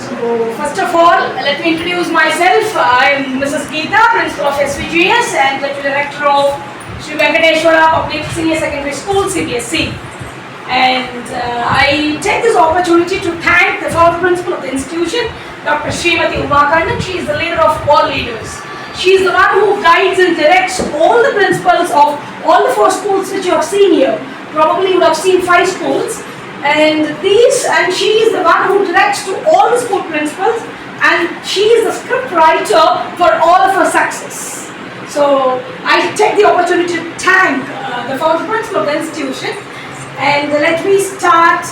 So, first of all, let me introduce myself. I am Mrs. Geeta, Principal of SVGS and Deputy Director of Sri Venkateshwara Public Senior Secondary School, CBSE. And I take this opportunity to thank the founder principal of the institution, Dr. Srimati Umakandan. She is the leader of all leaders. She is the one who guides and directs all the principals of all the 4 schools which you have seen here. Probably you would have seen 5 schools. And she is the one who directs to all the school principals, and she is the script writer for all of our success. So I take the opportunity to thank the founder principal of the institution. And let me start.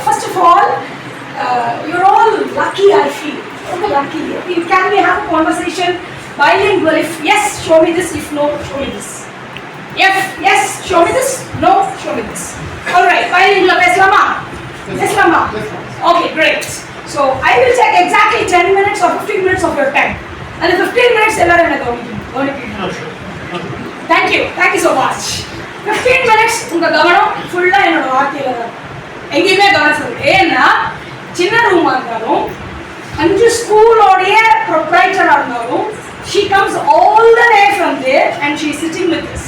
First of all, you're all lucky, I feel. Lucky. Can we have a conversation bilingual? If yes, show me this. If no, show me this. If yes, show me this. No, show me this. All right, bilingual. Yes, Lama. Okay, great. So I will take exactly 10 minutes or 15 minutes of your time. And in 15 minutes, Thank you so much. 15 minutes, உங்க கவனம் ஃபுல்லா என்னோட வார்த்தையில தான். எங்கேயுமே கவனம் சொல்லுங்க. ஏன்னா சின்ன ரூமா இருந்தாலும் 5 ஸ்கூலோடைய ப்ரொப்ரைட்டரா இருந்தாலும் she comes all the way from there and she is sitting with us.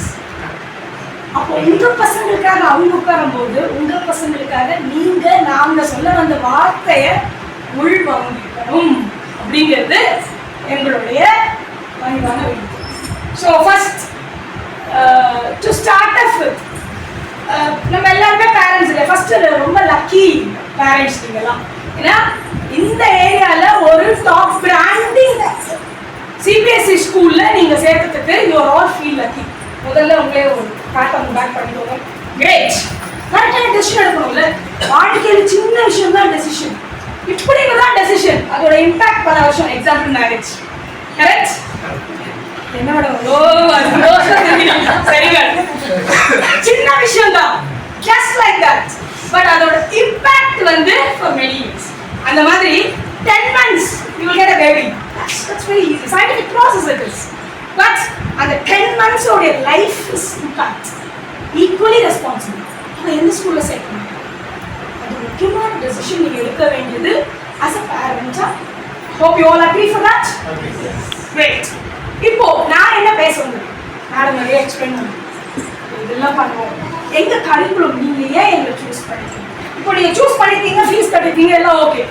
அப்போ உங்க பசங்களுக்காக அவங்க உட்காரும்போது உங்க பசங்களுக்காக நீங்க நாங்க சொல்ல வந்த வார்த்தையை உள்வாங்கிக்கணும் அப்படிங்கிறது எங்களுடைய பணிவான வேண்டுகோள். So first to start up with நம்ம எல்லாருமே பேரண்ட்ஸ் இல்லை. ஃபர்ஸ்ட் ரொம்ப லக்கி பேரண்ட்ஸ் நீங்கெல்லாம். ஏன்னா இந்த ஏரியால ஒரு டாப் பிராண்டிங் சிபிஎஸ்இ ஸ்கூல்ல நீங்க சேர்த்ததுக்கு you are all feel lucky. முதல்ல உங்களே ஒரு பேட் ஆன் பேக் பண்ணிக்கோங்க. கிரேட். கரெக்டான டெசிஷன் எடுக்கணும்ல. வாழ்க்கையில் சின்ன விஷயம் தான் டெசிஷன். இப்படிங்க தான் டெசிஷன். அதோட இம்பாக்ட் பல வருஷம். Example marriage. கரெக்ட்? என்ன மேடம் சரி மேடம், சின்ன விஷயம் தான், ஜஸ்ட் லைக் தட். பட் அதோட இம்பாக்ட் வந்து ஃபார் மெனி இயர்ஸ். அந்த மாதிரி 10 months you will get a baby. That's very easy. Scientific process it is. But அந்த 10 months உடைய life is impact equally responsible. அவன் எந்த ஸ்கூலில் சேர்க்கணும், அது முக்கியமான டெசிஷன் நீங்கள் எடுக்க வேண்டியது as a parent. Hope you all agree for that? Great. இப்போ நான் என்ன பேச வந்தேன், மேடம் நிறைய எக்ஸ்பிளைன் பண்ணுவேன், இதெல்லாம் பண்ணுவோம். எங்க கரிக்குலம் நீங்க ஏன் எங்களை சூஸ் பண்ணிட்டீங்க? இப்போ நீங்க சூஸ் பண்ணிட்டீங்க, ஃபீஸ் கட்டிட்டீங்க, எல்லாம் ஓகே.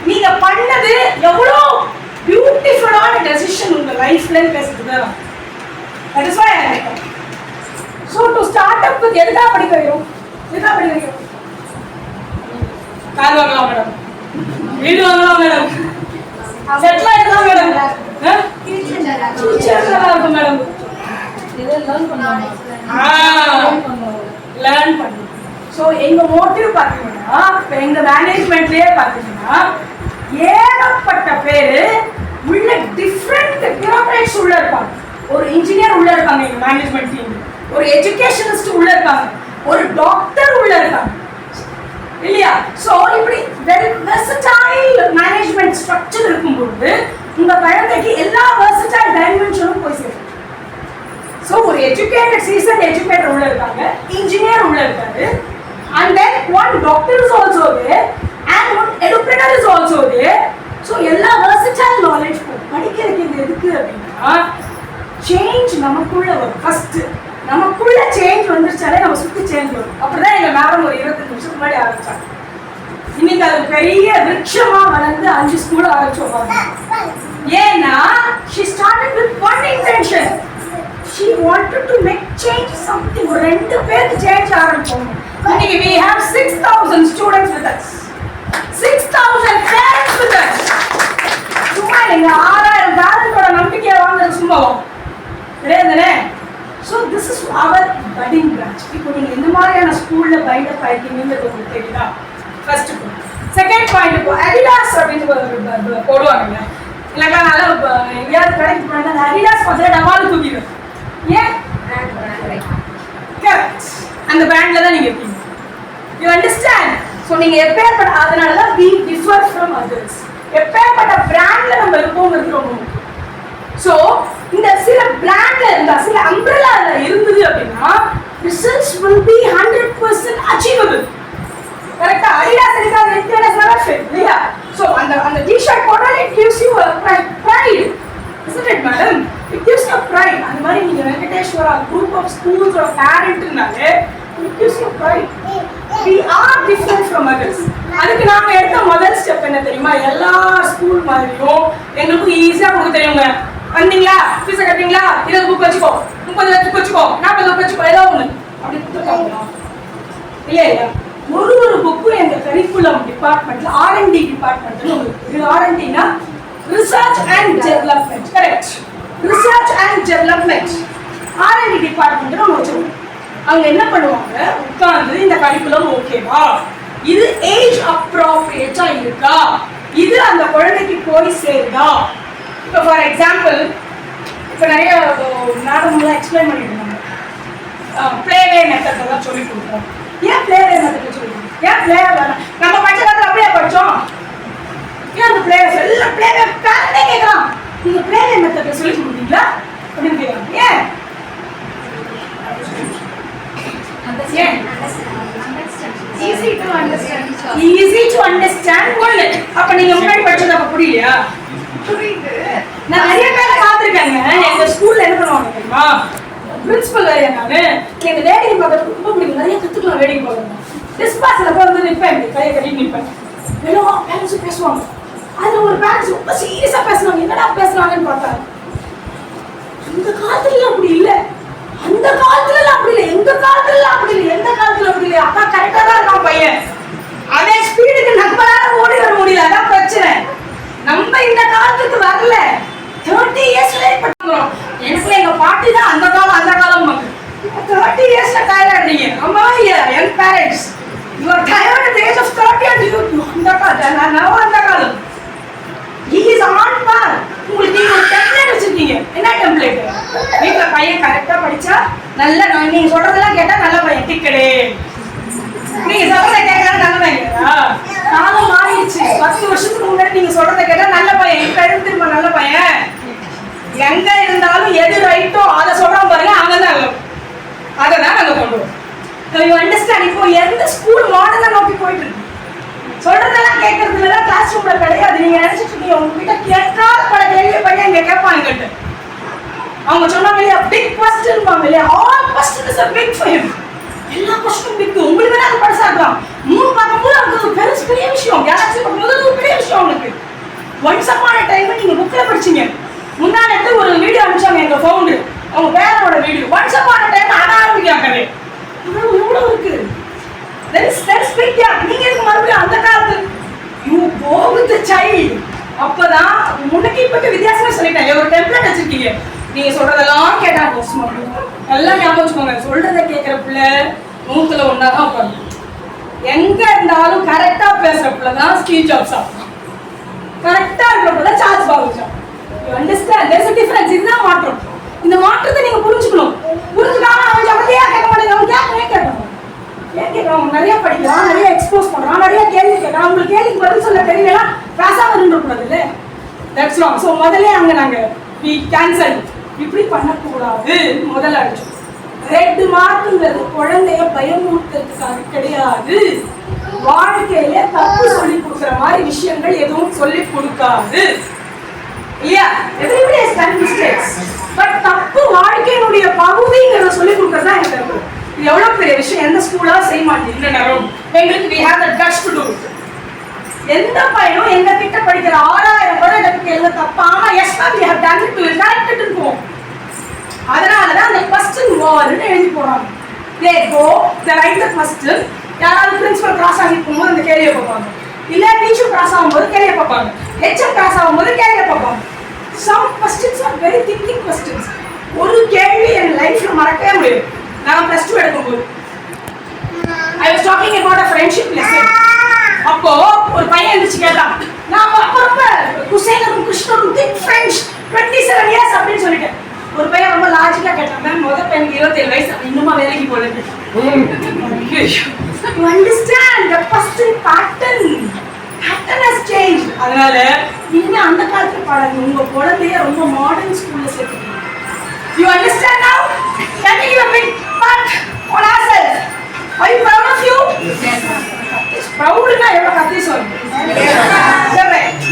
நீங்க பண்ணது எவ்வளோ பியூட்டிஃபுல்லான டெசிஷன் உங்க லைஃப்லன்னு பேசுறது தான். That is why I like it. So to start up with எதுக்காக படிக்க வைக்கிறோம்? எதுக்காக படிக்க வைக்கிறோம்? கார் வாங்கலாம் மேடம், வீடு வாங்கலாம் மேடம், செட்டில் ஆகிடலாம் மேடம், ஃபியூச்சர் இருக்கும் மேடம். இதை லேர்ன் பண்ணுவாங்க, லேர்ன் பண்ணுவோம். ஸோ எங்கள் மோட்டிவ் பார்த்தீங்கன்னா, இப்போ எங்கள் மேனேஜ்மெண்ட்லேயே பார்த்தீங்கன்னா ஏகப்பட்ட பேர் உள்ள டிஃப்ரெண்ட் பியூரோக்ராட்ஸ் உள்ள இருப்பாங்க. ஒரு இன்ஜினியர் உள்ள இருக்காங்க எங்கள் மேனேஜ்மெண்ட் டீம், ஒரு எஜுகேஷனிஸ்ட் உள்ள இருக்காங்க, ஒரு டாக்டர் உள்ள இருக்காங்க இல்லையா? ஸோ இப்படி வெரி வெர்சடைல் மேனேஜ்மெண்ட் ஸ்ட்ரக்சர் இருக்கும்போது உங்கள் குழந்தைக்கு எல்லா வெர்சடைல் டைமென்ஷனும் போய் சேரும். ஸோ ஒரு எஜுகேட்டட் சீசன் எஜுகேட்டர் உள்ள இருக்காங்க, இன்ஜினியர் உள்ள இருக்காரு, and then one doctor is also there and one educator is also there. So எல்லா versatile knowledge படிக்கிறது எதுக்கு அப்படின்னா சேஞ்ச் நமக்குள்ள வரும். ஃபர்ஸ்ட் நமக்குள்ள சேஞ்ச் வந்துருச்சாலே நம்ம சுற்றி சேஞ்ச் வரும். அப்படிதான் எங்கள் மேடம் ஒரு 25 நிமிஷத்துக்கு முன்னாடி ஆரம்பிச்சாங்க. இன்னைக்கு அது பெரிய விருட்சமா வளர்ந்து 5 ஸ்கூல் ஆரம்பிச்சோம். ஏன்னா she started with one intention. She wanted to make change something. ஒரு 2 பேருக்கு சேஞ்ச் ஆரம்பிச்சோம். இன்னைக்கு we have 6,000 students with us, 6,000 parents with us. சும்மா இல்லைங்க, 6,000 பேரண்ட்ஸோட நம்பிக்கையை வாங்குறது சும்மாவும் கிடையாதுனே. So this is our budding branch. இப்போ நீங்கள் இந்த மாதிரியான ஸ்கூலில் பைண்டப் ஆகிட்டீங்கிறது உங்களுக்கு தெரியுதா? First point. செகண்ட் பாயிண்ட், இப்போ அடிடாஸ் அப்படின்னு போடுவாங்க இல்லைங்களா? நல்லா எங்கேயாவது கடைக்கு போனாங்க அந்த அடிடாஸ் பார்த்தா டமால் தூக்கிடும். ஏன்? கரெக்ட், அந்த பிராண்ட்ல தான் நீங்கள் இருக்கீங்க. You understand? ஸோ நீங்கள் எப்பேற்பட்ட, அதனால தான் we differ from others. எப்பேற்பட்ட பிராண்ட்ல நம்ம இருப்போங்கிறது ரொம்ப முக்கியம். ஸோ இந்த சில பிராண்ட்ல இருந்தா, சில அம்ப்ரெல்லால இருந்தது அப்படின்னா ரிசல்ட்ஸ் will be 100% achievable. கரெக்டா? அடிடாஸ் இருக்காது இல்லையா? ஸோ மாதிரி நீங்க வெங்கடேஸ்வரா குரூப் ஆஃப் ஸ்கூல்ஸோட பேரண்ட்னாலே we are different from others. அதுக்கு நாம எடுத்த முதல் ஸ்டெப் என்ன தெரியுமா? எல்லா ஸ்கூல் மாதிரியும் எங்களுக்கு ஈஸியா கொடுக்க தெரியுங்க. வந்தீங்களா, ஃபீஸ கட்டிங்களா, 20 புக் வச்சுக்கோ, 30 புக் வச்சுக்கோ, 40 புக் வச்சுக்கோ, ஏதோ ஒண்ணு அப்படி கொடுத்துருக்காங்க. இல்லையா? ஒரு புக்கும் எங்க கரிக்குலம் டிபார்ட்மெண்ட்ல R&D டிபார்ட்மெண்ட்னு ஒரு R&Dனா research and development. Correct, research and development R&D டிபார்ட்மெண்ட்னு ஒன்று வச்சிருக்கோம். அவங்க என்ன பண்ணுவாங்க, உட்கார்ந்து இந்த கரிக்குலம் ஓகேவா, இது ஏஜ் அப்ரோப்ரியேட்டா இருக்கா, இது அந்த குழந்தைக்கு போய் சேருதா. இப்போ ஃபார் எக்ஸாம்பிள், இப்போ நிறைய மேடம்லாம் எக்ஸ்பிளைன் பண்ணிட்டு இருந்தாங்க, பிளேவே மெத்தட் எல்லாம் சொல்லி கொடுப்போம். ஏன் பிளேவே மெத்தட் சொல்லி கொடுப்போம்? ஏன் பிளேவே வேணாம்? நம்ம படிச்ச காலத்தில் அப்படியே படித்தோம். ஏன் அந்த பிளேவே எல்லாம் பிளேவே பேரண்டே கேட்கலாம், நீங்க பிளேவே மெத்தட் சொல்லி கொடுத்தீங்களா அப்படின்னு கேட்கலாம். ஏன்? Easy to understand. ஒண்ணு. அப்ப நீங்க முன்னாடி படிச்சது அப்ப புரியலையா? புரியுது. நான் நிறைய பேரை பார்த்திருக்கேங்க. எங்க ஸ்கூல்ல என்ன பண்ணுவாங்க தெரியுமா? பிரின்சிபல் வேற நானு. எங்க வேடிக்கை பார்க்கறது ரொம்ப பிடிக்கும். நிறைய கத்துக்கலாம் வேடிக்கை பார்க்கணும். டிஸ்பாஸ்ல போய் வந்து நிப்பேன், கையை கட்டி நிப்பேன். எல்லாம் பேரண்ட்ஸ் பேசுவாங்க. அதுல ஒரு பேரண்ட்ஸ் ரொம்ப சீரியஸா பேசுவாங்க. என்னடா பேசுறாங்கன்னு பார்த்தா, இந்த காலத்துல அப்படி இல்ல, அந்த காலத்துல அப்படி இல்லை, எங்க காலத்துல அப்படி இல்லை, எந்த காலத்துல அப்படி இல்லை. அப்பா கரெக்டா தான் இருக்கான் பையன். அதே ஸ்பீடுக்கு நம்மளால ஓடி வர முடியல, அதான் பிரச்சனை. நம்ம இந்த காலத்துக்கு வரல. 30 இயர்ஸ்ல பண்றோம். எனக்கு எங்க பாட்டி தான் அந்த காலம் மக்கள். 30 இயர்ஸ்ல டயர்டாடுறீங்க. அம்மா என் parents, you are tired at the age of 30 and you அந்த காலம் நான் அந்த காலம். He is on par. உங்களுக்கு நீங்க ஒரு டெம்ப்ளேட் வச்சிருக்கீங்க. என்ன டெம்ப்ளேட்? வீட்ல பையன் கரெக்டா படிச்சா நல்ல, நீங்க சொல்றதெல்லாம் கேட்டா நல்ல பையன் டிக்கெட், நீங்க சொல்றத கேட்கறது நல்ல பையனா? காலம் மாறிடுச்சு. 10 வருஷத்துக்கு முன்னாடி நீங்க சொல்றத கேட்டா நல்ல பையன், இப்ப திரும்ப நல்ல பையன். எங்க இருந்தாலும் எது ரைட்டோ அதை சொல்றோம் பாருங்க, அங்கதான் இல்லை, அதை தான் நாங்க கொண்டு அண்டர்ஸ்டாண்ட். இப்போ எந்த ஸ்கூல் மாடலை நோக்கி போயிட்டு இருக்கு? சொல்றதெல்லாம் கேட்கறதுல கிளாஸ் ரூம்ல கிடையாது. நீங்க நினைச்சிட்டு இருக்கீங்க உங்ககிட்ட கேட்காத பல கேள்வி பையன் இங்க கேட்பாங்க கிட்ட. அவங்க சொன்னாங்க இல்லையா, பிக் கொஸ்டின் பாங்க இல்லையா, all question is a big for him. எல்லா கொஸ்டினும் பிக். உங்களுக்கு வேற அது பெருசா இருக்கலாம். பார்க்கும்போது அது ஒரு பெரிய விஷயம். கேலக்ஸி பார்க்கும்போது ஒரு பெரிய விஷயம் உங்களுக்கு. ஒன்ஸ் அப்பான் a time நீங்க புக்ல படிச்சீங்க. முன்னாடி ஒரு வீடியோ அனுப்பிச்சாங்க எங்க ஃபவுண்டர், அவங்க பேரோட video. Once upon a time அத ஆரம்பிக்காங்க. இவ்வளவு இருக்கு. Let's speak here. நீங்க எதுக்கு மறுபடியும் அந்த காலத்து you go with the child. அப்பதான் முன்னக்கு இப்ப வித்தியாசமா சொல்லிட்டேன். ஒரு டெம்ப்ளேட் வச்சிருக்கீங்க, நீங்க சொல்றதெல்லாம் கேட்டாங்க. எல்லாம் ஞாபகம் வச்சுக்கோங்க, சொல்றத கேட்கிற பிள்ளை 100ல 1 தான் உட்காந்து. எங்க இருந்தாலும் கரெக்டா பேசுற பிள்ளை தான் ஸ்டீவ் ஜாப்ஸ் ஆகும். கரெக்டா இருக்கிற பிள்ளை Charles பாபுஜா. You understand? There's a difference. இதுதான் மாற்றம். இந்த மாற்றத்தை நீங்க புரிஞ்சுக்கணும். புரிஞ்சுக்காம அவன் ஜாலியா கேட்க மாட்டேங்க. அவன் கேட்கணும். ஏன் கேட்கறான்? நிறைய படிக்கிறான், நிறைய எக்ஸ்போஸ் பண்றான், நிறைய கேள்வி கேட்கறான். உங்களுக்கு கேள்விக்கு பதில் சொல்ல தெரியல, பேசாம இருந்துடக்கூடாது இல்ல. That's wrong. ஸோ முதல்ல அங்க நாங்க கேன்சல், இப்படி பண்ணக்கூடாது முதல்ல அடிச்சோம். ரெட் மார்க்குங்கிறது குழந்தைய பயமுறுத்துறதுக்காக கிடையாது. வாழ்க்கையில தப்பு சொல்லி கொடுக்குற மாதிரி விஷயங்கள் எதுவும் சொல்லி கொடுக்காது இல்லையா? Everybody has done mistakes. But தப்பு வாழ்க்கையினுடைய பகுதிங்கிறத சொல்லி கொடுக்கறது தான் எனக்கு தப்பு. இது எவ்வளவு பெரிய விஷயம். எந்த ஸ்கூலா செய்ய மாட்டேங்குது. எங்களுக்கு we have the guts to do it. எந்த பையனும் எங்க கிட்ட படிக்கிற 6000 கூட எனக்கு எந்த தப்பாம yes ma'am we have done it to correct it இருக்கும். அதனாலதான் அந்த question வார்ன்னு எழுதி போறாங்க. they go they write the question. யாராவது பிரின்சிபல் கிராஸ் ஆகி போகும்போது அந்த கேள்வியை பார்ப்பாங்க, இல்ல டீச்சர் கிராஸ் ஆகும்போது கேள்வியை பார்ப்பாங்க, ஹெச்எம் கிராஸ் ஆகும்போது கேள்வியை பார்ப்பாங்க. some questions are very thinking questions. ஒரு கேள்வி என் லைஃப்ல மறக்கவே முடியாது. நான் +2 எடுக்கும்போது I was talking about a friendship lesson. அப்போ ஒரு பையன் இருந்துச்சு கேட்டான், நான் ரொம்ப குசேலரும் கிருஷ்ணரும் திக் ஃப்ரெண்ட்ஸ் 27 இயர்ஸ் அப்படின்னு சொல்லிட்டேன். ஒரு பையன் ரொம்ப லாஜிக்கா கேட்டான், மேம் முதல் பையனுக்கு 27 வயசு, இன்னுமா வேலைக்கு போல. You understand the question pattern has changed. அதனால நீங்க அந்த காலத்துல பாருங்க, உங்க குழந்தைய ரொம்ப மாடர்ன் ஸ்கூல்ல சேர்த்துக்கீங்க. You understand now? Can we give a big pat on ourselves? Are you proud of you? Yes. Proud na ever kati sorry. Yes.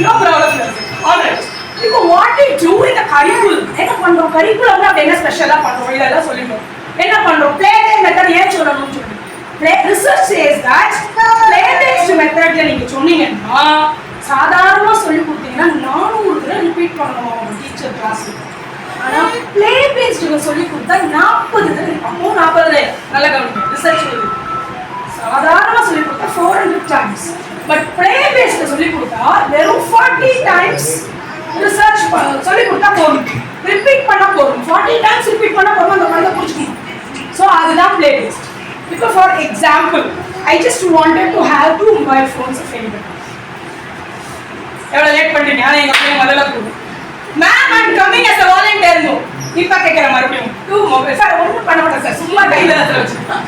You're proud of yourself. All right. இப்போ what we do in the curriculum, என்ன பண்றோம் கரிக்குலம்ல அப்படி என்ன ஸ்பெஷலா பண்றோம் இதெல்லாம் சொல்லிட்டோம். என்ன பண்றோம் ப்ளே பேஸ்ட் மெத்தட் ஏன் சொல்லணும்னு சொல்லி research says that play based மெத்தட்ல நீங்க சொன்னீங்கன்னா சாதாரணமா சொல்லி கொடுத்தீங்கன்னா 400 தடவை ரிப்பீட் பண்ணணும் உங்க டீச்சர் கிளாஸ்ல. ஆனா ப்ளே பேஸ்ட்ல சொல்லி கொடுத்தா 40 தடவை, அப்போ 40 நல்ல கவனிங்க ரிசர்ச் வருது. சாதாரணமா சொல்லி கொடுத்தா 400 டைம்ஸ், பட் ப்ளே பேஸ்ட்ல சொல்லி கொடுத்தா வெறும் 40 டைம்ஸ் ரிசர்ச் சொல்லி கொடுத்தா போதும், ரிப்பீட் பண்ணா போதும். 40 டைம்ஸ் ரிப்பீட் பண்ணா போதும், அந்த மாதிரி புரிஞ்சுக்கணும். ஸோ அதுதான் ப்ளே பேஸ்ட். இப்போ for example I just wanted to have 2 mobile phones available. எவ்வளோ லேட் பண்ணுறீங்க? ஆனால் எங்கள் பையன் முதல்ல போகும் ma'am I'm coming as a volunteer. இப்போ கேட்குறேன் மறுபடியும் 2 மொபைல். சார் ஒன்றும் பண்ண மாட்டேன் சார், சும்மா கையில் தான் வச்சுருக்கேன்.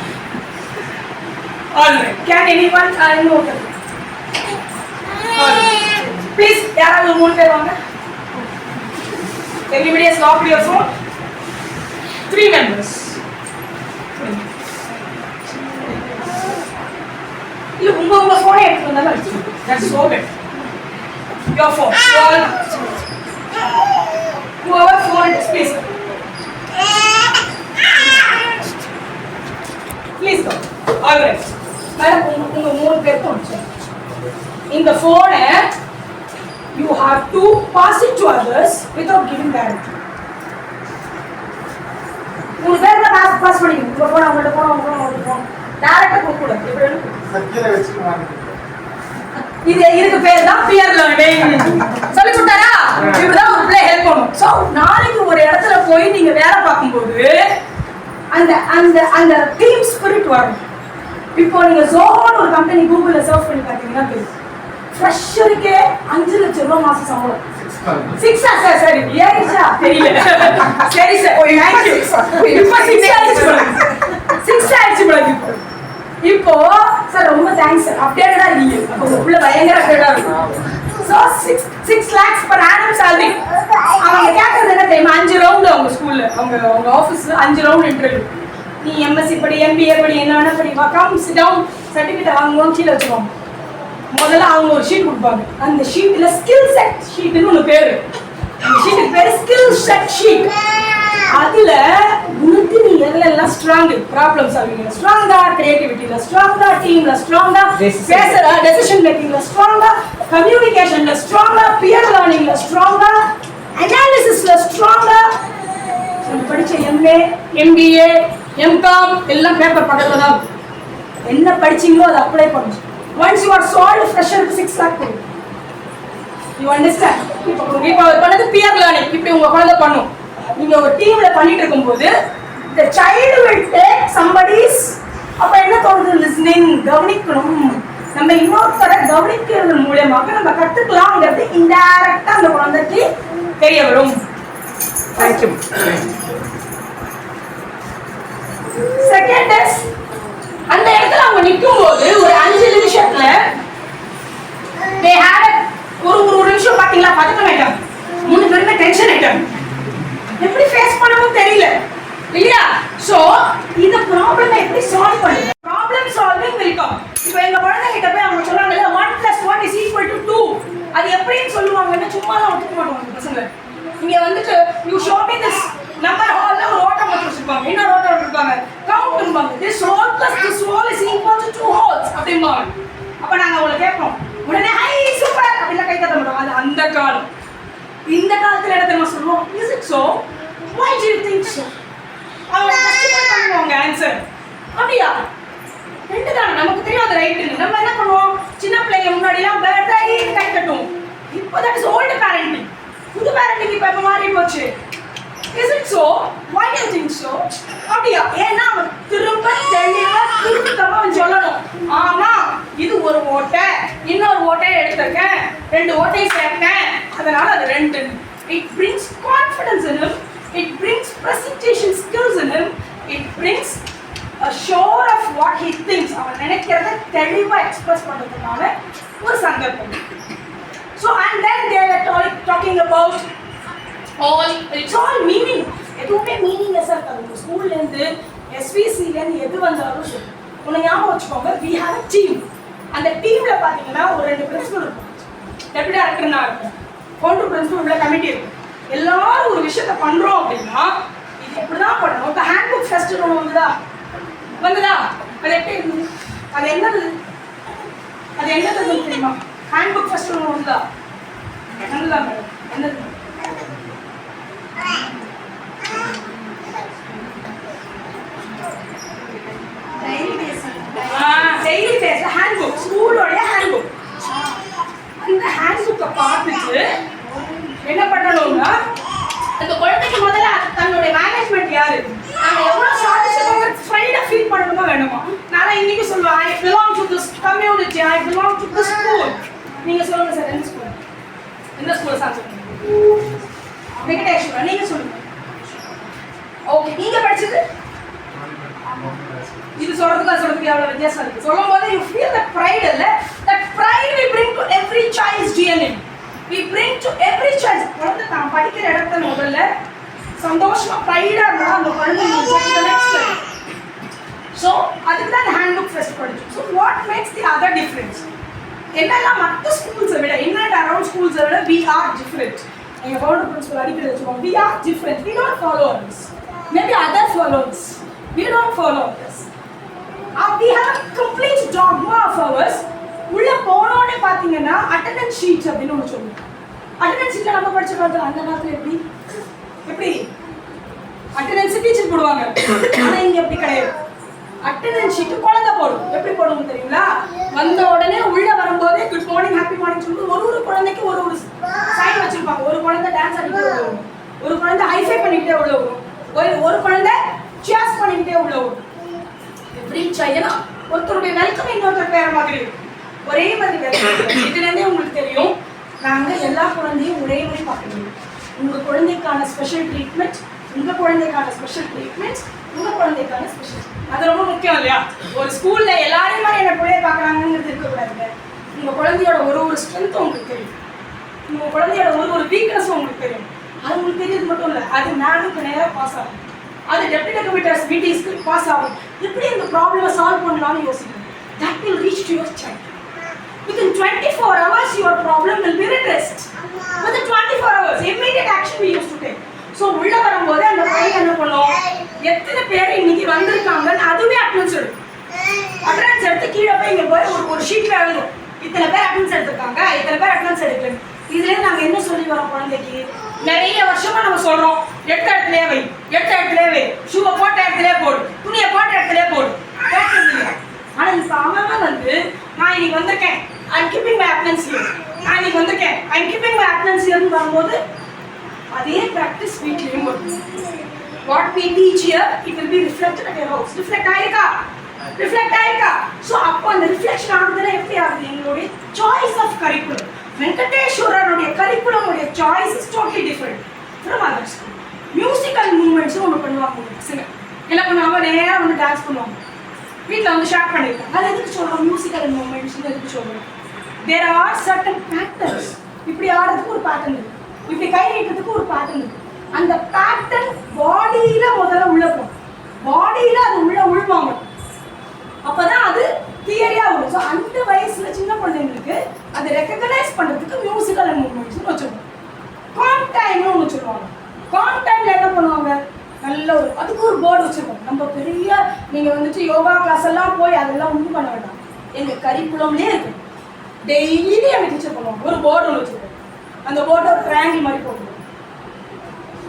Alright, can anyone note please? யாராவது 3 பேர் வாங்க. Everybody has locked your phone? 3 members. You உங்க phone எடுத்து வந்தாலும் அடிச்சுங்க. That's so good. Your phone. Whoever phone it is, please. Please go. All right. Madam உங்க 3 பேருக்கு அடிச்சு. இந்த phone you have to pass it to others without giving directly. உங்க பேர்ல pass பண்ணிக்கணும். உங்க போன் அவங்கள்ட்ட போன் டைரக்டா கொடுக்க கூடாது. எப்படி சர்க்கியூல வெச்சுக்குவாங்க. இதுக்கு பேர் தான் பியர் லேர்னிங். சொல்லி கொடுத்தாரா? இப்படிதான் ஒரு பிள்ளை ஹெல்ப் பண்ணும். சோ நாளைக்கு ஒரு இடத்துல போய் நீங்க வேலை பார்க்கும்போது அந்த அந்த அந்த டீம் ஸ்பிரிட் வரும். இப்போ நீங்க ஜோன் ஒரு கம்பெனி கூகுள்ல சர்ச் பண்ணி பார்த்தீங்கன்னா தெரியும். ஃப்ரெஷருக்கே 5 லட்சம் ரூபாய் மாசம் சம்பளம். 6 சார் சரி ஏறிச்சா தெரியல. சரி சார் இப்போ 6 ஆயிடுச்சு போல. இப்போ சார் ரொம்ப தேங்க்ஸ் சார் அப்டேட்டடா இருக்கீங்க. அப்போ உள்ள பயங்கர அப்டேட்டடா இருக்கும். So 6 lakhs per annum salary. அவங்க கேட்கறது என்ன தெரியுமா? 5 ரவுண்டு அவங்க ஸ்கூல்ல அவங்க ஆஃபீஸ்ல 5 ரவுண்ட் இன்டர்வியூ. நீ எம்எஸ்சி படி எம்பிஏ படி என்ன வேணா படி கம் சிட் டவுன் சர்டிஃபிகேட் வாங்குவோம் கீழே வச்சுக்கோங்க. முதல்ல அவங்க ஒரு ஷீட் கொடுப்பாங்க. அந்த ஷீட்ல ஸ்கில் செட் ஷீட்னு ஒரு பேரு. அந்த ஷீட்டுக்கு பேரு ஸ்கில் செட் ஷீட். அதுல உனக்கு நீ எல்லாம் ஸ்ட்ராங், ப்ராப்ளம் சால்விங்ல ஸ்ட்ராங்கா, கிரியேட்டிவிட்டில ஸ்ட்ராங்கா, டீம்ல ஸ்ட்ராங்கா, பேசுற டெசிஷன் மேக்கிங்ல ஸ்ட்ராங்கா, கம்யூனிகேஷன்ல ஸ்ட்ராங்கா, பியர் லேர்னிங்ல ஸ்ட்ராங்கா, அனாலிசிஸ்ல ஸ்ட்ராங்கா. படிச்ச எம்ஏ எம்பிஏ எம்காம் எல்லாம் பேப்பர் பக்கத்துல தான் என்ன படிச்சீங்களோ அதை அப்ளை பண்ணுங்க. Once you are solved, fresher 6 lakh கொடுங்க. You understand? இப்போ பண்ணது பியர் லேர்னிங். இப்போ உங்க குழந்தை பண்ணும். நீங்க ஒரு டீம்ல பண்ணிட்டு இருக்கும்போது the child will take somebody's அப்ப என்ன தோணுது? listening, கவனிக்கணும். நம்ம இன்னொருத்தரை கவனிக்கிறது மூலமாக நம்ம கத்துக்கலாம்ங்கிறது இன்டைரக்டா அந்த குழந்தைக்கு தெரிய வரும். Thank you. Second is அந்த இடத்துல அவங்க நிற்கும் போது ஒரு 5 நிமிஷத்துல they had ஒரு நிமிஷம் பாத்தீங்களா பதட்டம் ஆயிட்டாங்க. 3 பேருமே டென்ஷன் ஆயிட்டாங்க. எப்படி ஃபேஸ் பண்ணணும் தெரியல இல்லையா? சோ இந்த ப்ராப்ளமை எப்படி சால்வ் பண்ணுங்க? Problem solving will come. இப்போ எங்க குழந்தைகிட்ட போய் அவங்க சொல்றாங்கல்ல 1 + 1 = 2. அது எப்படின்னு சொல்லுவாங்கன்னா சும்மா தான் ஒத்துக்க மாட்டாங்க பசங்க. இங்க வந்துட்டு you show me this number hall ஒரு ஓட்டம் போட்டு வச்சிருப்பாங்க. இன்னொரு ஓட்டம் போட்டுருப்பாங்க. கவுண்ட் பண்ணுவாங்க. this hole plus this hole is equal to 2 holes அப்படிம்பாங்க. அப்ப நாங்க அவங்கள கேட்போம். உடனே ஹை சூப்பர் அப்படிலாம் கை தட்ட மாட்டோம். அது அந்த காலம். இந்த காலத்துல என்ன தெரியுமா சொல்லுவோம்? is it so? why do you think so? அவங்க கஷ்டப்பட்டு பண்ணுவாங்க ஆன்சர். அப்படியா? ரெண்டு தான் நமக்கு தெரியும் அது ரைட்னு. நம்ம என்ன பண்ணுவோம்? சின்ன பிள்ளைங்க முன்னாடிலாம் பேட்டை கை தட்டுவோம். இப்போ that is old parenting. புது parenting இப்ப மாறி போச்சு. Is it so? Why do you think so? அப்படியா? ஏன்னா திரும்ப தெளிவா திருத்தமா சொல்லணும். ஆமா இது ஒரு ஓட்டை, இன்னொரு ஓட்டை எடுத்துக்கேன், 2 ஓட்டை சேர்த்தேன், அதனால அது 2. It brings confidence in him. It brings presentation skills in him. It brings a sure of what he thinks. அவன் நினைக்கிறத தெளிவா எக்ஸ்பிரஸ் பண்றதுக்கான ஒரு சந்தர்ப்பம். So and then they are talking about it's all meaning. எதுவுமே மீனிங்லெஸ்ஸா இருக்காது. ஸ்கூல்ல இருந்து எஸ்விசில இருந்து எது வந்தாலும் சரி உன்னை ஞாபகம் வச்சுக்கோங்க. we have a team. அந்த டீம்ல பாத்தீங்கன்னா ஒரு 2 பிரின்சிபல் இருக்கும். டெப்யூட்டி டைரக்டர் நான் இருப்பேன், ஃபவுண்டர் பிரின்சிபல் உள்ள கமிட்டி இருக்கு. எல்லாரும் ஒரு விஷயத்த பண்றோம் அப்படின்னா இது இப்படிதான் பண்ணணும். இப்போ ஹேண்ட் புக் ஃபெஸ்ட் ஒன்று வந்துதா? அது எப்படி இருந்தது? அது என்னது தெரியுமா? ஹேண்ட் புக் ஃபெஸ்ட் ஒன்று வந்துதா? மேடம் என்னது? டெய்லி பேஸ் ஹேண்ட் புக், ஸ்கூலோடைய ஹேண்ட் புக். அந்த ஹேண்ட் புக்கை பார்த்துட்டு என்ன பண்ணணும்னா, அந்த குழந்தைக்கு முதல்ல தன்னுடைய மேனேஜ்மெண்ட் யாரு, நாங்க எவ்வளவு சாதிச்சிருக்கோங்க ஃப்ரைடா ஃபீல் பண்ணணுமா வேணுமா? நான் இன்னைக்கு சொல்லுவேன், I belong to this community, I belong to this school. நீங்க சொல்லுங்க சார், எந்த ஸ்கூல் சார் சொல்லுங்க? வெங்கடேஸ்வரா. நீங்க சொல்லுங்க. ஓகே, நீங்க படிச்சது இது சொல்றதுக்கு எவ்வளவு வித்தியாசம் இருக்கு. சொல்லும் போது you feel that pride இல்ல, that pride we bring to every child's DNA. We bring to every child. குழந்தை தான் படிக்கிற இடத்துல முதல்ல சந்தோஷமா ப்ரைடா இருந்தா அந்த குழந்தை நெக்ஸ்ட். ஸோ அதுக்கு தான் ஹேண்ட் புக் ஃபெஸ்ட் படிச்சோம். So what makes the other difference? என்னெல்லாம் மற்ற ஸ்கூல்ஸை விட, இன் அண்ட் அரௌண்ட் ஸ்கூல்ஸை விட we are different. எங்கள் ஃபவுண்டர் பிரின்சிபல் அடிக்கடி வச்சுக்கோங்க, we are different. We don't follow others. Maybe others follow us. We don't follow others. We have a complete dogma of ours. உள்ள போனோடனே பார்த்தீங்கன்னா அட்டெண்டன்ஸ் ஷீட் அப்படின்னு ஒன்று சொல்லுவோம். அட்டெண்டன்ஸ் ஷீட்டில் நம்ம படிச்ச காலத்தில் அந்த காலத்தில் எப்படி அட்டெண்டன்ஸ் டீச்சர் போடுவாங்க. ஆனால் இங்கே எப்படி கிடையாது. அட்டெண்டன்ஸ் ஷீட்டு குழந்தை போடும். எப்படி போடுவோம் தெரியுங்களா? வந்த உடனே உள்ள வரும்போதே குட் மார்னிங் ஹாப்பி மார்னிங் சொல்லிட்டு ஒரு குழந்தைக்கு ஒரு சைன் வச்சிருப்பாங்க. ஒரு குழந்தை டான்ஸ் ஆடிக்கிட்டே உள்ள வரும், ஒரு குழந்தை ஹைஃபை பண்ணிக்கிட்டே உள்ள வரும், ஒரு குழந்தை சியர்ஸ் பண்ணிக்கிட்டே உள்ள வரும். எவ்ரி சைல்டு ஒருத்தருடைய வெல்கம் இன்னொருத்தர் வேற மாதிரி ஒரே மாதிரி வெல்கம். இதுலேருந்தே உங்களுக்கு தெரியும், நாங்கள் எல்லா குழந்தையும் ஒரே மாதிரி பார்க்கணும். உங்கள் குழந்தைக்கான ஸ்பெஷல் ட்ரீட்மெண்ட், உங்கள் குழந்தைக்கான ஸ்பெஷல் ட்ரீட்மெண்ட், உங்கள் குழந்தைக்கான ஸ்பெஷல். அது ரொம்ப முக்கியம் இல்லையா? ஒரு ஸ்கூலில் எல்லாரையும் மாதிரி என்ன பிள்ளைய பார்க்குறாங்கிறது இருக்கக்கூடாது. உங்கள் குழந்தையோட ஒரு ஸ்ட்ரென்த்தும் உங்களுக்கு தெரியும், உங்கள் குழந்தையோட ஒரு வீக்னஸும் உங்களுக்கு தெரியும். அது உங்களுக்கு தெரியுது மட்டும் இல்லை, அது மேனுக்கு நேராக பாஸ் ஆகும், அது டெப்யூட்டி கமிட்டர்ஸ் மீட்டிங்ஸ்க்கு பாஸ் ஆகும். எப்படி இந்த ப்ராப்ளமை சால்வ் பண்ணலாம்னு யோசிக்கணும். That will reach to your child. Within 24 hours, your problem will be redressed. Within 24 hours, immediate action we used to take. So, உள்ள வரும்போது அந்த பையன் என்ன பண்ணும், எத்தனை பேர் இன்னைக்கு வந்திருக்காங்கன்னு அதுவே அட்டெண்டன்ஸ் எடுக்கும். அட்டெண்டன்ஸ் எடுத்து கீழே போய் இங்கே போய் ஒரு ஷீட்டில் எழுதும், இத்தனை பேர் அட்டெண்டன்ஸ் எடுத்திருக்காங்க, இத்தனை பேர் அட்டெண்டன்ஸ் எடுக்கல. இதுலேருந்து நாங்கள் என்ன சொல்லி வரோம் குழந்தைக்கு? நிறைய வருஷமா நம்ம சொல்றோம், எடுத்த இடத்துலயே வை, ஷூவை போட்ட இடத்துலயே போடு, துணியை போட்ட இடத்துலயே போடு. ஆனா இப்ப அவன் வந்து நான் இன்னைக்கு வந்திருக்கேன், I'm keeping my attendance here, நான் இன்னைக்கு வந்திருக்கேன், ஐம் கீப்பிங் மை அட்டெண்டன்ஸ் ஹியர்னு வரும்போது அதே ப்ராக்டிஸ் வீட்லயும் வரும். What we teach here, it will be reflected at your house. Reflect ஆயிருக்கா? ஸோ அப்போ அந்த ரிஃப்ளெக்ஷன் ஆகுதுன்னா எப்படி ஆகுது? எங்களுடைய சாய்ஸ் ஆஃப் கரிக்குலம், வெங்கடேஸ்வரனுடைய கரிக்குலம் உடைய choice is totally different from other school. Musical மூவ்மெண்ட்ஸும் ஒன்று பண்ணுவாங்க பசங்க. என்ன பண்ணுவாங்க, நேராக வந்து டான்ஸ் பண்ணுவாங்க, வீட்டில் வந்து ஷேர் பண்ணியிருக்காங்க. அது எதுக்கு சொல்கிறோம்? மியூசிக்கல் மூவ்மெண்ட்ஸ்னு எதுக்கு சொல்கிறோம்? There are certain patterns. இப்படி ஆடுறதுக்கு ஒரு பேட்டர்ன் இருக்குது, இப்படி கை நீட்டுறதுக்கு ஒரு பேட்டர்ன் இருக்குது. அந்த பேட்டர்ன் பாடியில் முதல்ல உள்ள போகும், பாடியில் அது உள்வாங்க, அப்போதான் அது தியரியாக வரும். ஸோ அந்த வயசில் சின்ன குழந்தைங்களுக்கு அதை ரெக்கக்னைஸ் பண்ணுறதுக்கு மியூசிக்கல் மூவ்மெண்ட்ஸ்னு வச்சுருவோம். காம் டைம்னு ஒன்று சொல்லுவாங்க. காம் டைமில் என்ன பண்ணுவாங்க, நல்ல அதுக்கு ஒரு போர்டு வச்சுருக்கோம். நம்ம பெரிய நீங்கள் வந்துட்டு யோகா கிளாஸ் எல்லாம் போய் அதெல்லாம் ஒன்றும் பண்ண வேண்டாம், எங்கள் கரிக்குலம்லேயே இருக்கும். டெய்லி எங்கள் டீச்சர் பண்ணுவாங்க, ஒரு போர்டு ஒன்று வச்சுருக்கோம். அந்த போர்டை ஒரு ட்ரையாங்கிள் மாதிரி போட்டுருவோம்,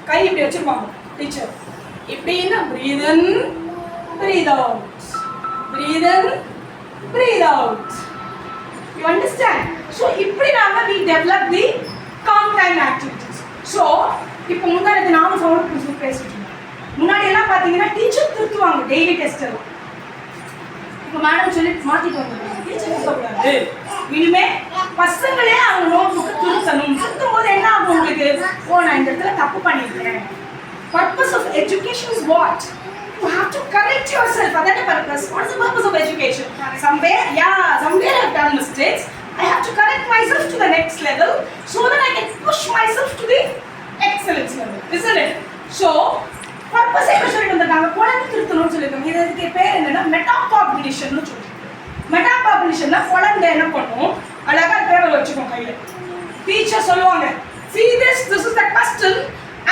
கை இப்படி வச்சுருப்பாங்க டீச்சர். இப்படின்னா breathe in, breathe out, breathe in, breathe out. You understand? So இப்படி நாம we develop the calm time activities. So இப்போ முன்னாடி நானும் ஃபவுண்டர் பிரின்சிபல் பேசிட்டு இருந்தோம். முன்னாடி எல்லாம் பார்த்தீங்கன்னா டீச்சர் திருத்துவாங்க டெய்லி டெஸ்ட். இப்போ மேடம் சொல்லி மாற்றிட்டு வந்துருக்காங்க, டீச்சர் திருத்தக்கூடாது, இனிமே பசங்களே அவங்க நோட் புக்கு திருத்தணும். திருத்தும் போது என்ன ஆகும் உங்களுக்கு, நான் இந்த இடத்துல தப்பு பண்ணியிருக்கேன். Purpose of education is what? You have to correct yourself. That's the purpose. What is the purpose of education? Somewhere I've done mistakes. I have to correct myself to the next level so that I can push myself to the excellence level, isn't it? So, purpose என்ன சொல்லிட்டு வந்தாங்க, குழந்தை திருத்தணும்னு சொல்லியிருக்காங்க. இதுக்கு பேர் என்னன்னா மெட்டாகாக்னிஷன்னு சொல்லுவோம். மெட்டாகாக்னிஷன்னா குழந்தை என்ன பண்ணும், அழகா பேப்பர் வச்சுக்கோங்க கையில். டீச்சர் சொல்லுவாங்க see this is the question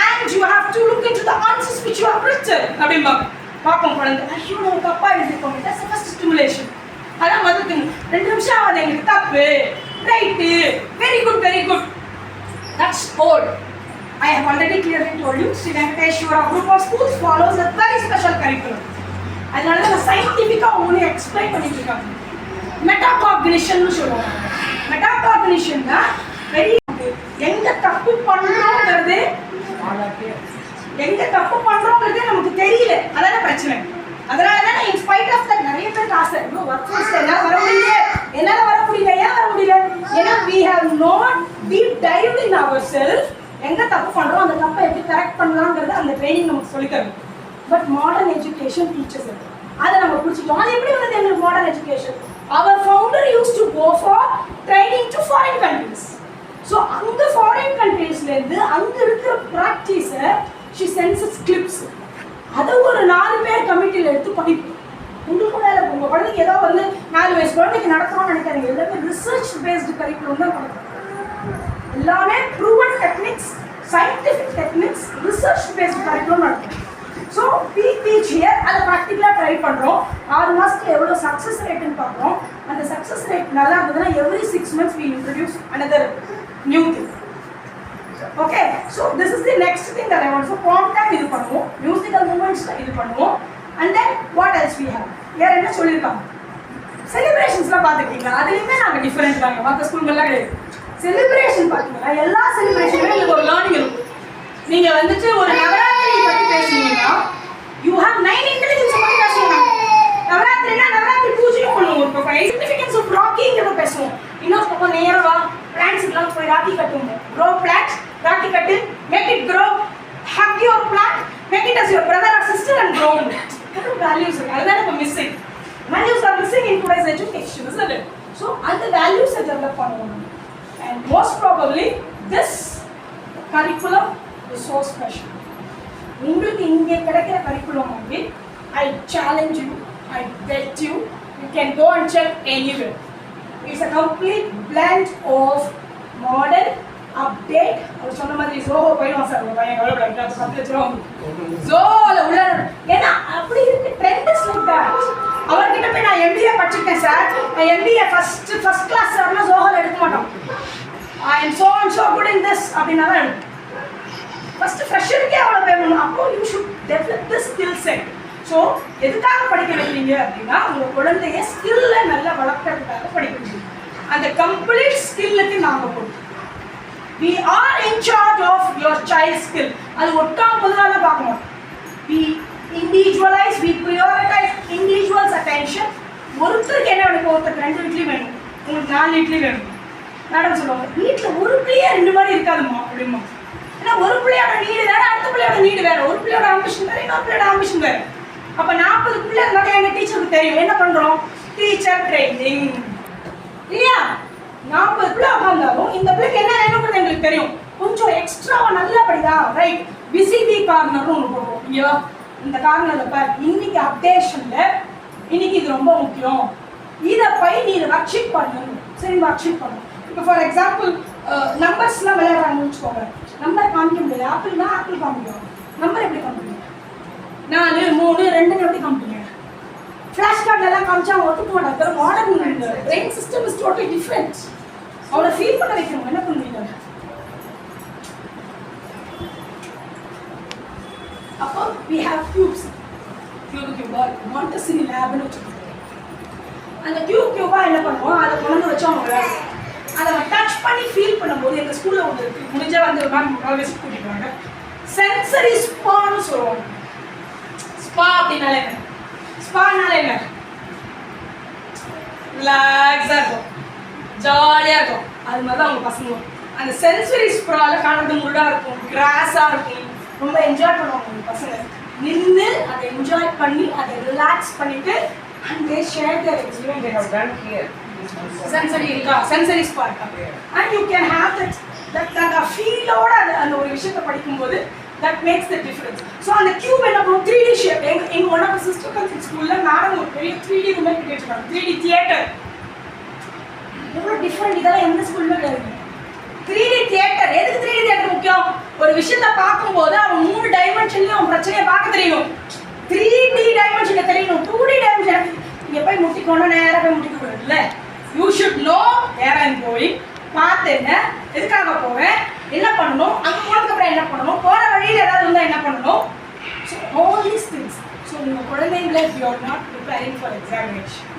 and you have to look into the answers which you have written அப்படிமா பாப்போம் குழந்தை ஐயோ நமக்கு அப்பா எழுதிருக்கோம் that's the first stimulation அதான் முதல் திங் 2 நிமிஷம் ஆகாது எங்களுக்கு தப்பு right very good that's all I have already clearly told you Sri Venkateshwara group of schools follows a very special curriculum அதனால தான் சயின்டிஃபிக்கா உங்களுக்கு எக்ஸ்பிளைன் பண்ணிட்டு இருக்காங்க மெட்டாகாக்னிஷன் சொல்லுவாங்க மெட்டாகாக்னிஷன்னா வெரி எங்க தப்பு பண்றோம்ங்கிறது நமக்கு தெரியல அதான பிரச்சனை அதனால தான் in spite of that நிறைய பேர் ஆசை இன்னும் ஒர்க் ஃபோர்ஸ்ல என்னால வர முடியல ஏன் வர முடியல ஏன்னா we have not deep dived in ourselves எங்க தப்பு பண்றோம் அந்த தப்பை எப்படி கரெக்ட் பண்ணலாம்ங்கறது அந்த ட்ரைனிங் நமக்கு சொல்லி தரும் பட் மாடர்ன் எஜுகேஷன் டீச்சர்ஸ் அதை நம்ம புரிஞ்சுட்டோம் அது எப்படி வந்து எங்களுக்கு modern education our founder used to go for training to foreign countries so அந்த foreign countries-ல இருந்து அங்க இருக்கிற practice-ஐ she sends us clips அதை ஒரு 4 பேர் கமிட்டில எடுத்து படிப்போம் உங்களுக்கு வேலை உங்க குழந்தைக்கு ஏதோ வந்து 4 வயசு குழந்தைக்கு நடக்கணும்னு நினைக்காதீங்க எல்லாமே ரிசர்ச் பேஸ்டு கரிக்குலம் தான் நடக்கும் எல்லாமே proven techniques scientific techniques research based curriculum நடக்கும் ஸோ we teach here அதை ப்ராக்டிக்கலாக ட்ரை பண்ணுறோம் 6 மாதத்துல எவ்வளோ சக்ஸஸ் ரேட்டுன்னு பார்க்குறோம் அந்த சக்ஸஸ் ரேட் நல்லா இருந்ததுன்னா every 6 months we introduce another new thing okay so this is the next thing that I want so prompt time இது பண்ணுவோம் musical movements இது பண்ணுவோம் and then what else we have வேற என்ன சொல்லிருக்காங்க செலிப்ரேஷன்ஸ்லாம் பார்த்துக்கிட்டீங்களா அதுலயுமே நாங்க டிஃபரெண்ட் தாங்க மற்ற ஸ்கூல்கள்லாம் கிடையாது செலிப்ரேஷன் பார்த்தீங்கன்னா எல்லா செலிப்ரேஷனுமே உங்களுக்கு ஒரு லேர்னிங் இருக்கும் நீங்க வந்துட்டு ஒரு நவராத்திரி பத்தி பேசுனீங்கன்னா you have 9 intelligence பத்தி பேசுவாங்க நவராத்திரினா நவராத்திரி பூஜையும் பண்ணுவோம் ஒரு பக்கம் significance of rocking பேசுவோம் இன்னொரு பக்கம் நேரவா பிளான்ட்ஸ்லாம் போய் ராக்கி கட்டுவோம் grow plants rakhi cut make it grow hug your plant make it as your brother or sister and grow அது values அதுதான் இப்ப missing values are missing in today's education isn't it so அந்த values develop பண்ணுவோம் and most probably this curriculum is so special உங்களுக்கு இங்கே கிடைக்கிற curriculum வந்து I challenge you I bet you can go and check anywhere it's a complete blend of modern update அவர் சொன்ன மாதிரி ஜோஹோ போயிடும் sir ஒரு பையன் எவ்வளோ கிடைக்காது 10 லட்சம் ஜோல உள்ள ஏன்னா அப்படி இருக்கு ட்ரெண்ட் இஸ் லைக் தட் அவர்கிட்ட போய் நான் எம்பிஏ படிச்சிருக்கேன் சார் நான் எம்பிஏ ஃபர்ஸ்ட் கிளாஸ் சார்னா ஜோஹோல எடுக்க மாட்டோம் I am so and so good in this அப்படின்னா தான் எடுக்கும் ஃபர்ஸ்ட் ஃப்ரெஷருக்கே அவ்வளோ பேமெண்ட் அப்போ you should develop the skill set so எதுக்காக படிக்க வைக்கிறீங்க அப்படின்னா உங்கள் குழந்தைய ஸ்கில்ல நல்லா வளர்க்கறதுக்காக படிக்க வைக்கிறீங்க அந்த கம்ப்ளீட் ஸ்கில்லுக்கு நாங்கள் போடுறோம் we are in charge of your child skill அது ஒட்டாம் பொதுவாக பார்க்கணும் we individualize we prioritize individuals attention ஒருத்தருக்கு என்ன வேணும் ஒருத்தருக்கு 2 இட்லி வேணும் உங்களுக்கு 4 இட்லி வேணும் மேடம் சொல்லுவாங்க வீட்டில் ஒரு பிள்ளையா 2 மாதிரி இருக்காதுமா அப்படிமா ஏன்னா ஒரு பிள்ளையோட நீடு வேற அடுத்த பிள்ளையோட நீடு வேற ஒரு பிள்ளையோட ஆம்பிஷன் வேற இன்னொரு பிள்ளையோட ஆம்பிஷன் வேற அப்ப 40 பிள்ளை இருந்தாலும் எங்க டீச்சருக்கு தெரியும் என்ன பண்றோம் டீச்சர் ட்ரைனிங் இல்லையா 40 பிள்ளை உட்காந்தாலும் இந்த பிள்ளைக்கு என்ன வேணும்ன்றது எங்களுக்கு தெரியும் கொஞ்சம் எக்ஸ்ட்ராவா நல்லா படிதா ரைட் விசிபி கார்னர்னு ஒன்று போடுவோம் ஐயோ இந்த கார்னர்ல பாரு இன்னைக்கு அப்டேஷன்ல இன்னைக்கு இது ரொம்ப முக்கியம் இதை போய் நீ இதை ஒர்க் ஷீட் பண்ணணும் சரி ஒர்க் ஷீட் பண்ணணும் இப்போ ஃபார் எக்ஸாம்பிள் நம்பர்ஸ்லாம் விளையாடுறாங்கன்னு வச்சுக்கோங்க நம்பர் காமிக்க முடியாது ஆப்பிள்னா ஆப்பிள் காமிக்கும் நம்பர் எப்படி காமிப்பீங்க 4 3 2 எப்படி காமிப்பீங்க ஃப்ளாஷ் கார்டெல்லாம் காமிச்சா அவங்க ஒத்துக்க மாட்டாங்க modern brain system is totally different அவளை ஃபீல் பண்ண வைக்கணும் என்ன பண்ணுவீங்க அப்போ we have cubes மாண்டெசரி லேப்னு வச்சுக்கோங்க அந்த கியூபா என்ன பண்ணுவோம் அதை கொண்டு வச்சு அவங்க அதை டச் பண்ணி ஃபீல் பண்ணும்போது எங்கள் ஸ்கூலில் ஒன்று இருக்குது முடிஞ்சால் வந்து மேம் விசிட் கூட்டிடுவாங்க சென்சரி ஸ்பான்னு சொல்லுவாங்க ஸ்பா அப்படின்னாலே என்ன ஸ்பானாலே என்ன ரிலாக்ஸாக இருக்கும் ஜாலியாக இருக்கும் அது மாதிரி தான் அவங்க பசங்க அந்த சென்சரி ஸ்பாவில் காணது முருடாக இருக்கும் கிராஸாக இருக்கும் ரொம்ப என்ஜாய் பண்ணுவாங்க அவங்க பசங்க நின்று அதை என்ஜாய் பண்ணி அதை ரிலாக்ஸ் பண்ணிட்டு and they share their experience they have done here sensory spa and you can have that feel oda and ஒரு விஷயத்தை படிக்கும்போது that makes the difference so அந்த cube என்ன பண்ணும் 3D shape in one of the sister concept school ல நானும் ஒரு பெரிய 3D room கிரியேட் பண்ணேன் 3D theater எவ்வளவு டிஃபரண்ட் இதெல்லாம் எந்த ஸ்கூல்ல கிடையாது 3D theater எதுக்கு 3D theater ஒரு விஷயத்தை பார்க்கும்போது அவன் 3 டைமென்ஷன்லயும் அவன் பிரச்சனையை பார்க்க தெரியணும். 3D டைமென்ஷன்ல தெரியணும். 2D டைமென்ஷன் இங்க போய் முட்டிக்கணும், நேரா போய் முட்டிக்க கூடாதுல்ல. You should know where I am going, பார்த்து என்ன, எதுக்காக போவேன், என்ன பண்ணணும், அங்கே போனதுக்கு அப்புறம் என்ன பண்ணணும், போற வழியில் ஏதாவது இருந்தால் என்ன பண்ணணும். So all these things. So உங்கள் குழந்தைங்களை you are not preparing for examination,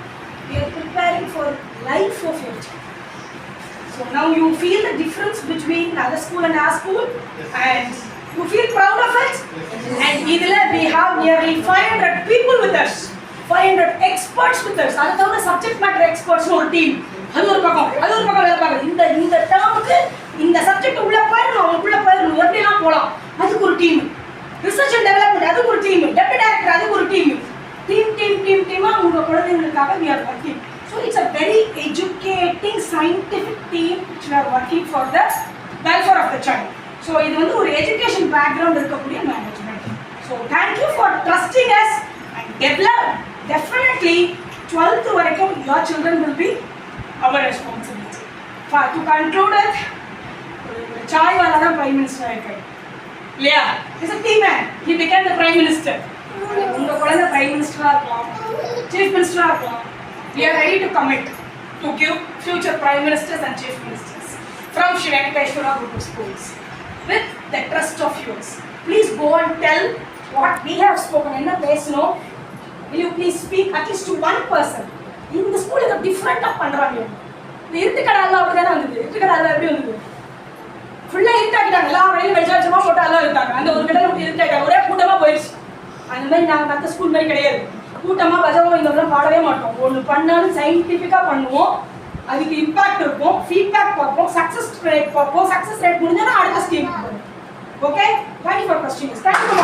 you are preparing for life of your child. So now you feel the difference between other school and our school, and you feel proud of it. And idile we have nearly 500 people with us, 500 experts with us. Adha thavara subject matter experts ஒரு team. அது ஒரு பக்கம் வேலை பார்க்குது. இந்த டேர்முக்கு இந்த subject உள்ள போயிடணும், அவங்களுக்குள்ள போயிடணும், எப்படிலாம் போகலாம், அதுக்கு ஒரு டீம். ரிசர்ச் அண்ட் டெவலப்மெண்ட் அதுக்கு ஒரு டீம். டெப்டி டைரக்டர் அதுக்கு ஒரு டீம். டீமாக உங்கள் குழந்தைங்களுக்காக we are working. So it's a very educating scientific team which we are working for the welfare of the child. So இது வந்து ஒரு education background இருக்கக்கூடிய management. So thank you for trusting us and definitely 12th வரைக்கும் your children will be our responsibility. To conclude it, Sai வாலா தான் prime minister ஆயிருக்காரு இல்லையா? Is a team man. He became the prime minister. உங்க குழந்தை prime மினிஸ்டரா இருக்கலாம், chief மினிஸ்டரா இருக்கலாம். We are ready to commit to give future prime ministers and chief ministers from Shri Venkateshwara Group of Schools with the trust of yours. Please go and tell what we have spoken. Enna pesano, will you please speak at least to one person. In the school is a different up பண்றாங்க. இந்த இருட்டுக்கடல்ல அப்படிதான் வந்தது. இருட்டுக்கடல்ல எப்படி வந்தது? ஃபுல்லா இருட்டாக்கிட்டாங்க. எல்லா வழியிலும் வெளிச்சமா போட்டு எல்லாம் இருக்காங்க. அந்த ஒரு கடல்ல மட்டும் இருட்டாக்கிட்டாங்க. ஒரே கூட்டமா போயிடுச்சு. அந்த மாதிரி நாங்கள் மற்ற ஸ்கூல் மாதிரி கிடையாது. கூட்டமாக பஜகம் இதெல்லாம் பாடவே மாட்டோம். ஒன்று பண்ணாலும் சயின்டிஃபிக்காக பண்ணுவோம், அதுக்கு இம்பாக்ட் இருக்கும், ஃபீட்பேக் பார்ப்போம், சக்ஸஸ் ரேட் பார்ப்போம். சக்ஸஸ் ரேட் முடிஞ்சோன்னா அடுத்த ஸ்கீம் போகும். Okay, thank you for questions. Thank you.